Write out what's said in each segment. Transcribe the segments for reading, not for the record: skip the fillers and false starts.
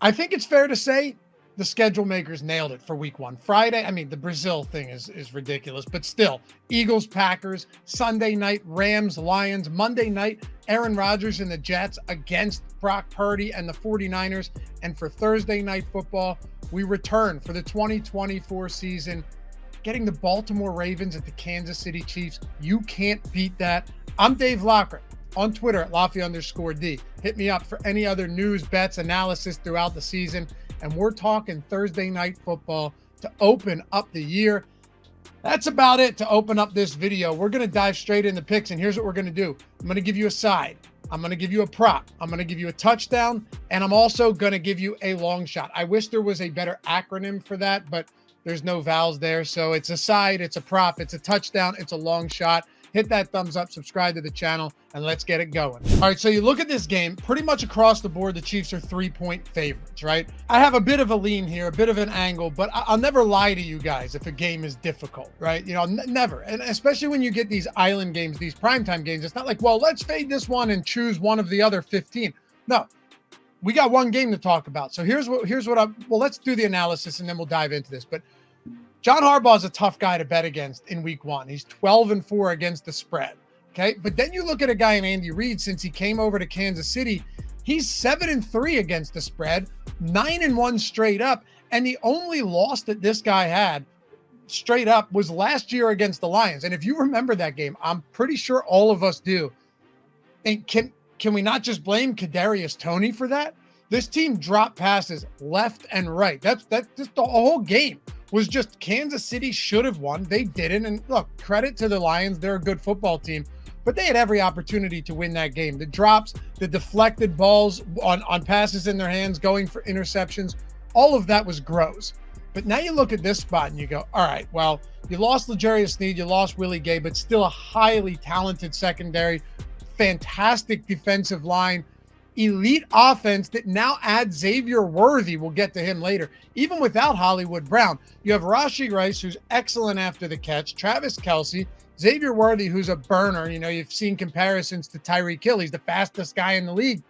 I think it's fair to say the schedule makers nailed it for week one. Friday, I mean, the Brazil thing is ridiculous, but still, Eagles, Packers, Sunday night, Rams, Lions, Monday night, Aaron Rodgers and the Jets against Brock Purdy and the 49ers. And for Thursday night football, we return for the 2024 season, getting the Baltimore Ravens at the Kansas City Chiefs. You can't beat that. I'm Dave Locker on Twitter at Loughy_D. Hit me up for any other news, bets, analysis throughout the season. And we're talking Thursday night football to open up the year. That's about it to open up this video. We're going to dive straight into picks, and here's what we're going to do. I'm going to give you a side. I'm going to give you a prop. I'm going to give you a touchdown, and I'm also going to give you a long shot. I wish there was a better acronym for that, but there's no vowels there. So it's a side, it's a prop, it's a touchdown, it's a long shot. Hit that thumbs up, subscribe to the channel, and let's get it going. All right, so you look at this game, pretty much across the board, the Chiefs are 3-point favorites, right? I have a bit of a lean here, a bit of an angle, but I'll never lie to you guys if a game is difficult, right? You know, never. And especially when you get these island games, these primetime games, it's not like, well, let's fade this one and choose one of the other 15. No, we got one game to talk about. So here's what well, let's do the analysis and then we'll dive into this. But John Harbaugh is a tough guy to bet against in week one. He's 12-4 against the spread. Okay. But then you look at a guy in Andy Reid, since he came over to Kansas City, he's 7-3 against the spread, 9-1 straight up. And the only loss that this guy had straight up was last year against the Lions. And if you remember that game, I'm pretty sure all of us do. And can we not just blame Kadarius Toney for that? This team dropped passes left and right. That's just the whole game was just Kansas City should have won. They didn't. And look, credit to the Lions. They're a good football team, but they had every opportunity to win that game. The drops, the deflected balls on passes in their hands, going for interceptions, all of that was gross. But now you look at this spot and you go, all right, well, you lost L'Jarius Sneed, you lost Willie Gay, but still a highly talented secondary, fantastic defensive line, elite offense that now adds Xavier Worthy. We'll get to him later. Even without Hollywood Brown, you have Rashee Rice, who's excellent after the catch, Travis Kelce, Xavier Worthy, who's a burner. You know, you've seen comparisons to Tyreek Hill. He's the fastest guy in the league.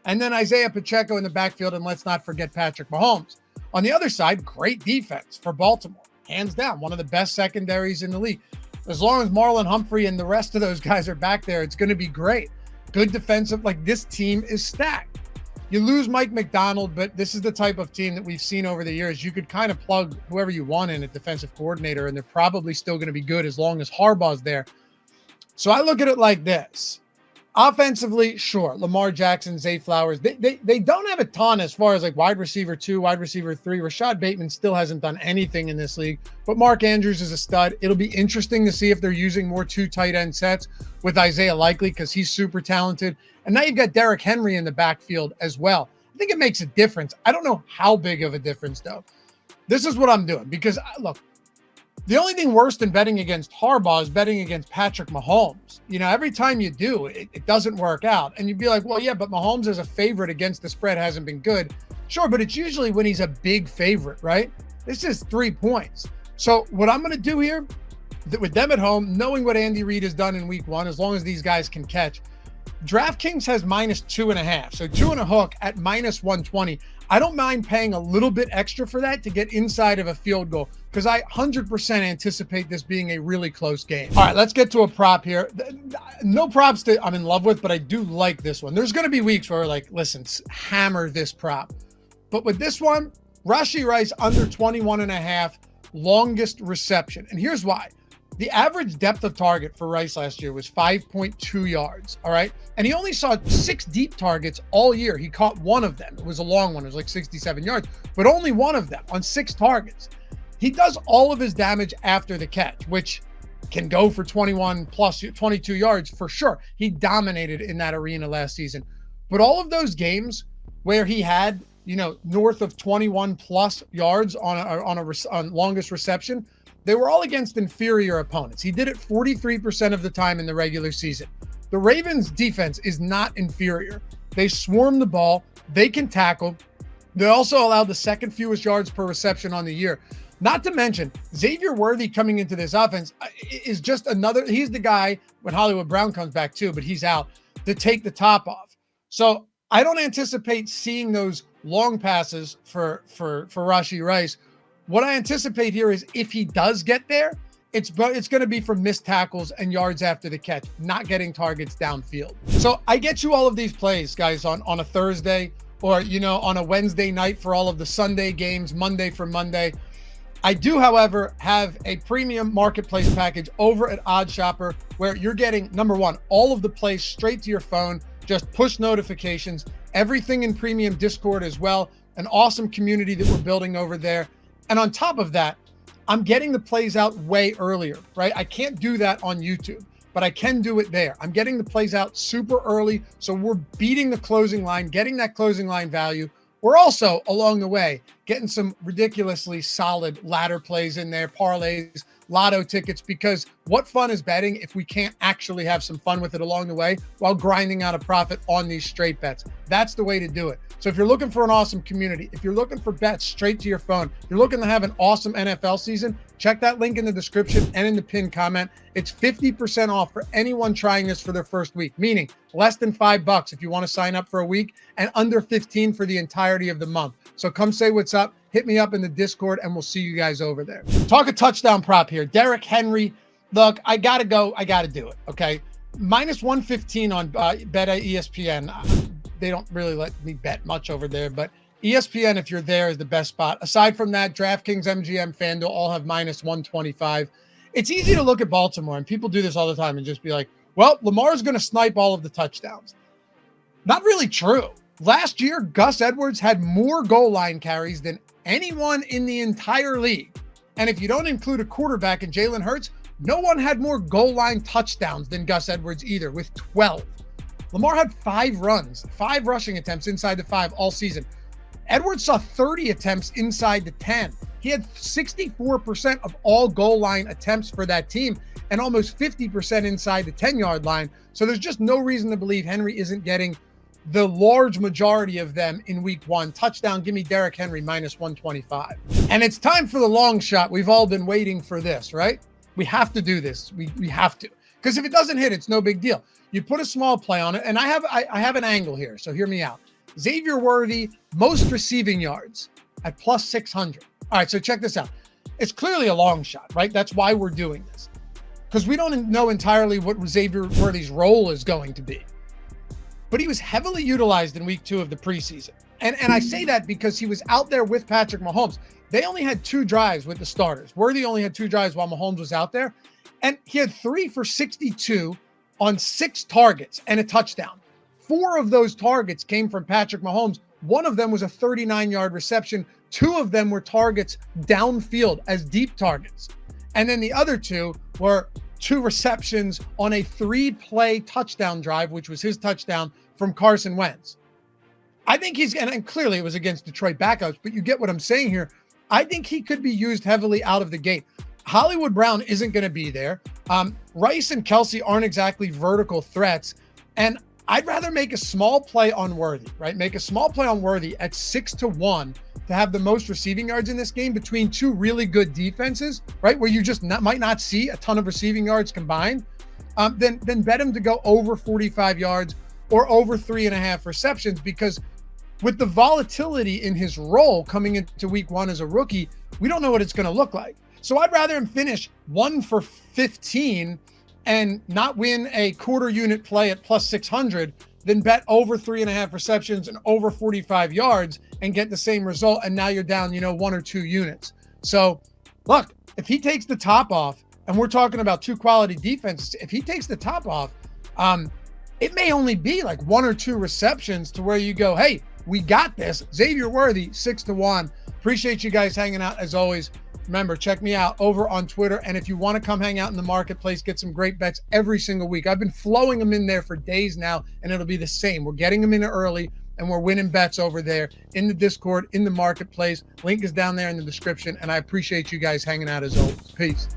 And then Isaiah Pacheco in the backfield, and let's not forget Patrick Mahomes. On the other side, great defense for Baltimore. Hands down, one of the best secondaries in the league. As long as Marlon Humphrey and the rest of those guys are back there, it's going to be great. Good defensive, like this team is stacked. You lose Mike McDonald, but this is the type of team that we've seen over the years. You could kind of plug whoever you want in at defensive coordinator, and they're probably still going to be good as long as Harbaugh's there. So I look at it like this. Offensively, sure, Lamar Jackson, Zay Flowers, they don't have a ton as far as like wide receiver 2, wide receiver 3. Rashad Bateman still hasn't done anything in this league, but Mark Andrews is a stud. It'll be interesting to see if they're using more 2 tight end sets with Isaiah Likely because he's super talented. And now you've got Derrick Henry in the backfield as well. I think it makes a difference. I don't know how big of a difference, though. This is what I'm doing because, look, the only thing worse than betting against Harbaugh is betting against Patrick Mahomes. You know, every time you do, it doesn't work out. And you'd be like, well, yeah, but Mahomes as a favorite against the spread hasn't been good. Sure, but it's usually when he's a big favorite, right? This is 3 points. So what I'm going to do here, with them at home, knowing what Andy Reid has done in week one, as long as these guys can catch, DraftKings has -2.5. So 2 and a hook at -120. I don't mind paying a little bit extra for that to get inside of a field goal because I 100% anticipate this being a really close game. All right, let's get to a prop here. No props that I'm in love with, but I do like this one. There's going to be weeks where we're like, listen, hammer this prop. But with this one, Rashee Rice under 21.5, longest reception. And here's why. The average depth of target for Rice last year was 5.2 yards, all right? And he only saw 6 deep targets all year. He caught one of them. It was a long one. It was like 67 yards, but only one of them on 6 targets. He does all of his damage after the catch, which can go for 21 plus 22 yards for sure. He dominated in that arena last season. But all of those games where he had, you know, north of 21 plus yards on longest reception, they were all against inferior opponents. He did it 43% of the time in the regular season. The Ravens defense is not inferior. They swarm the ball. They can tackle. They also allowed the second fewest yards per reception on the year. Not to mention, Xavier Worthy coming into this offense is just another, he's the guy when Hollywood Brown comes back too, but he's out, to take the top off. So I don't anticipate seeing those long passes for Rashee Rice. What I anticipate here is if he does get there, it's going to be from missed tackles and yards after the catch, not getting targets downfield. So I get you all of these plays, guys, on a Thursday or, on a Wednesday night for all of the Sunday games, Monday for Monday. I do, however, have a premium marketplace package over at OddsShopper where you're getting, number one, all of the plays straight to your phone, just push notifications, everything in premium Discord as well, an awesome community that we're building over there. And on top of that, I'm getting the plays out way earlier, right? I can't do that on YouTube, but I can do it there. I'm getting the plays out super early, so we're beating the closing line, getting that closing line value. We're also, along the way, getting some ridiculously solid ladder plays in there, parlays, lotto tickets, because what fun is betting if we can't actually have some fun with it along the way while grinding out a profit on these straight bets? That's the way to do it. So if you're looking for an awesome community, if you're looking for bets straight to your phone, you're looking to have an awesome NFL season, check that link in the description and in the pinned comment. It's 50% off for anyone trying this for their first week, meaning less than $5 if you want to sign up for a week and under 15 for the entirety of the month. So come say what's up, hit me up in the Discord, and we'll see you guys over there. Talk a touchdown prop here. Derrick Henry. Look, I got to go. I got to do it. Okay. Minus 115 on bet at ESPN. They don't really let me bet much over there, but ESPN, if you're there, is the best spot. Aside from that, DraftKings, MGM, FanDuel all have minus 125. It's easy to look at Baltimore, and people do this all the time and just be like, well, Lamar's going to snipe all of the touchdowns. Not really true. Last year, Gus Edwards had more goal line carries than anyone in the entire league. And if you don't include a quarterback in Jalen Hurts, no one had more goal line touchdowns than Gus Edwards either, with 12. Lamar had 5 runs, 5 rushing attempts inside the 5 all season. Edwards saw 30 attempts inside the 10. He had 64% of all goal line attempts for that team and almost 50% inside the 10-yard line. So there's just no reason to believe Henry isn't getting the large majority of them in week 1. Touchdown, give me Derrick Henry minus 125. And it's time for the long shot. We've all been waiting for this, right? We have to do this. We have to. Because if it doesn't hit, it's no big deal. You put a small play on it, and I have an angle here, so hear me out. Xavier Worthy, most receiving yards at plus 600. All right, so check this out. It's clearly a long shot, right? That's why we're doing this. Because we don't know entirely what Xavier Worthy's role is going to be. But he was heavily utilized in week 2 of the preseason. And I say that because he was out there with Patrick Mahomes. They only had 2 drives with the starters. Worthy only had 2 drives while Mahomes was out there. And he had 3 for 62 on 6 targets and a touchdown. 4 of those targets came from Patrick Mahomes. 1 of them was a 39-yard reception. 2 of them were targets downfield as deep targets. And then the other 2 were 2 receptions on a 3-play touchdown drive, which was his touchdown from Carson Wentz. I think and clearly it was against Detroit backups, but you get what I'm saying here. I think he could be used heavily out of the gate. Hollywood Brown isn't going to be there. Rice and Kelsey aren't exactly vertical threats. And I'd rather make a small play on Worthy, right? Make a small play on Worthy at 6-1 to have the most receiving yards in this game between 2 really good defenses, right? Where you just might not see a ton of receiving yards combined. Then bet him to go over 45 yards or over 3.5 receptions, because with the volatility in his role coming into week 1 as a rookie, we don't know what it's going to look like. So I'd rather him finish 1 for 15 and not win a quarter unit play at plus 600 than bet over 3.5 receptions and over 45 yards and get the same result. And now you're down, 1 or 2 units. So look, if he takes the top off, and we're talking about 2 quality defenses, if he takes the top off, it may only be like 1 or 2 receptions to where you go, hey, we got this. Xavier Worthy, 6-1. Appreciate you guys hanging out as always. Remember, check me out over on Twitter. And if you want to come hang out in the marketplace, get some great bets every single week. I've been flowing them in there for days now, and it'll be the same. We're getting them in early, and we're winning bets over there in the Discord, in the marketplace. Link is down there in the description, and I appreciate you guys hanging out as always. Peace.